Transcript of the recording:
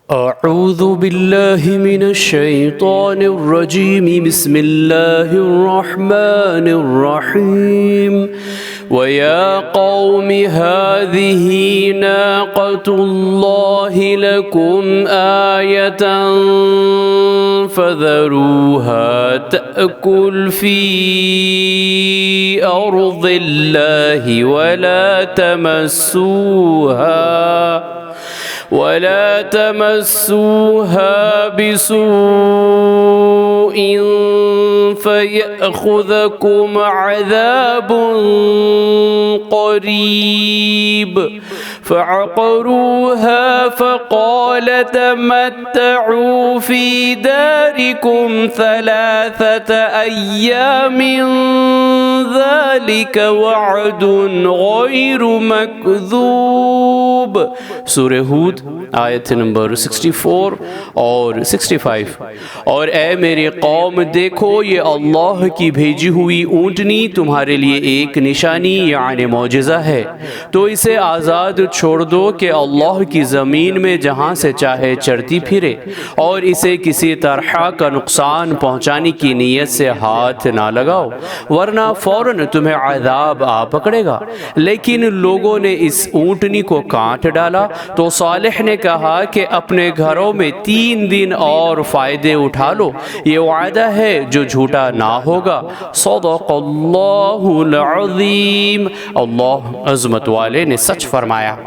أعوذ بالله من الشيطان الرجيم بسم الله الرحمن الرحيم ويا قوم هذه ناقة الله لكم آية فذروها تأكل في أرض الله ولا تمسوها بسوء فيأخذكم عذاب قريب فعقروها فقال تمتعوا في داركم 3 أيام ذلك وعد غير مكذوب। सूरह हूद आयत नंबर 64 और 65। और ए मेरे कौम, देखो ये अल्लाह की भेजी हुई ऊँटनी तुम्हारे लिए एक निशानी यानी मौजिज़ा है, तो इसे आज़ाद छोड़ दो कि अल्लाह की ज़मीन में जहाँ से चाहे चरती फिरे, और इसे किसी तरह का नुकसान पहुँचाने की नीयत से हाथ ना लगाओ, वरना फ़ौरन तुम्हें अज़ाब आ पकड़ेगा। लेकिन लोगों ने इस ऊँटनी को काट डाला तो सालिह ने कहा कि अपने घरों में 3 दिन और फ़ायदे उठा लो, ये वादा है जो झूठा ना होगा। सदक़ल्लाहुल अज़ीम। अल्लाह अज़मत वाले ने सच फरमाया।